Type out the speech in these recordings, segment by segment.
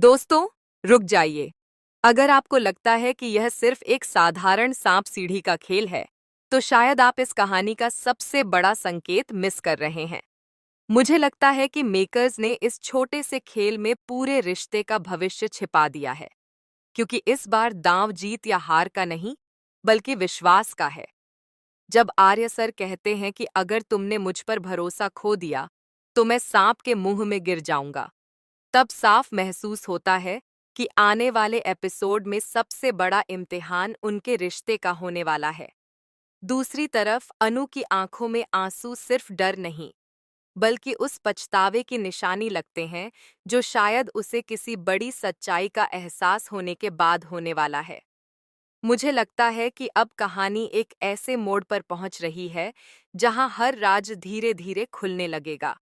दोस्तों, रुक जाइए। अगर आपको लगता है कि यह सिर्फ एक साधारण सांप सीढ़ी का खेल है, तो शायद आप इस कहानी का सबसे बड़ा संकेत मिस कर रहे हैं। मुझे लगता है कि मेकर्स ने इस छोटे से खेल में पूरे रिश्ते का भविष्य छिपा दिया है, क्योंकि इस बार दांव जीत या हार का नहीं, बल्कि विश्वास का है। जब आर्य सर कहते हैं कि अगर तुमने मुझ पर भरोसा खो दिया, तो मैं सांप के मुंह में गिर जाऊंगा, तब साफ महसूस होता है कि आने वाले एपिसोड में सबसे बड़ा इम्तिहान उनके रिश्ते का होने वाला है। दूसरी तरफ अनु की आंखों में आंसू सिर्फ डर नहीं, बल्कि उस पछतावे की निशानी लगते हैं जो शायद उसे किसी बड़ी सच्चाई का एहसास होने के बाद होने वाला है। मुझे लगता है कि अब कहानी एक ऐसे मोड़ पर पहुंच रही है जहां हर राज धीरे धीरे खुलने लगेगा।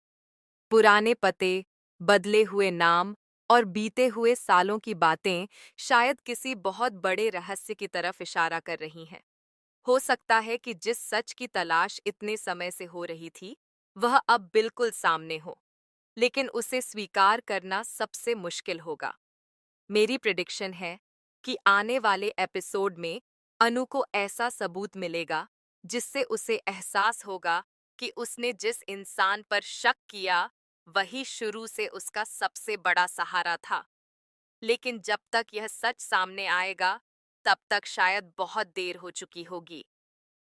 पुराने पते, बदले हुए नाम और बीते हुए सालों की बातें शायद किसी बहुत बड़े रहस्य की तरफ इशारा कर रही हैं। हो सकता है कि जिस सच की तलाश इतने समय से हो रही थी, वह अब बिल्कुल सामने हो, लेकिन उसे स्वीकार करना सबसे मुश्किल होगा। मेरी प्रिडिक्शन है कि आने वाले एपिसोड में अनु को ऐसा सबूत मिलेगा जिससे उसे एहसास होगा कि उसने जिस इंसान पर शक किया वही शुरू से उसका सबसे बड़ा सहारा था। लेकिन जब तक यह सच सामने आएगा, तब तक शायद बहुत देर हो चुकी होगी।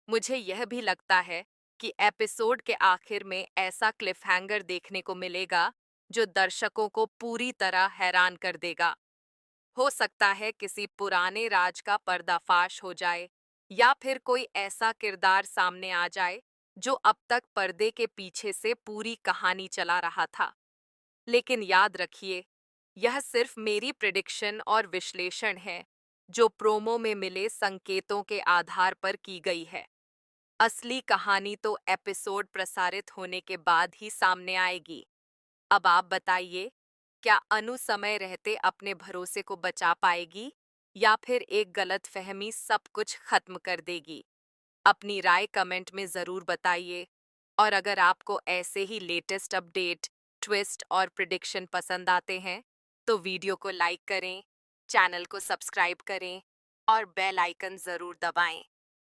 मुझे यह भी लगता है कि एपिसोड के आखिर में ऐसा क्लिफहैंगर देखने को मिलेगा जो दर्शकों को पूरी तरह हैरान कर देगा। हो सकता है किसी पुराने राज का पर्दाफाश हो जाए, या फिर कोई ऐसा किरदार सामने आ जाए जो अब तक पर्दे के पीछे से पूरी कहानी चला रहा था। लेकिन याद रखिए, यह सिर्फ मेरी प्रिडिक्शन और विश्लेषण है, जो प्रोमो में मिले संकेतों के आधार पर की गई है। असली कहानी तो एपिसोड प्रसारित होने के बाद ही सामने आएगी। अब आप बताइए, क्या अनु समय रहते अपने भरोसे को बचा पाएगी, या फिर एक गलतफहमी सब कुछ खत्म कर देगी? अपनी राय कमेंट में ज़रूर बताइए। और अगर आपको ऐसे ही लेटेस्ट अपडेट, ट्विस्ट और प्रिडिक्शन पसंद आते हैं, तो वीडियो को लाइक करें, चैनल को सब्सक्राइब करें और बेल आइकन ज़रूर दबाएं।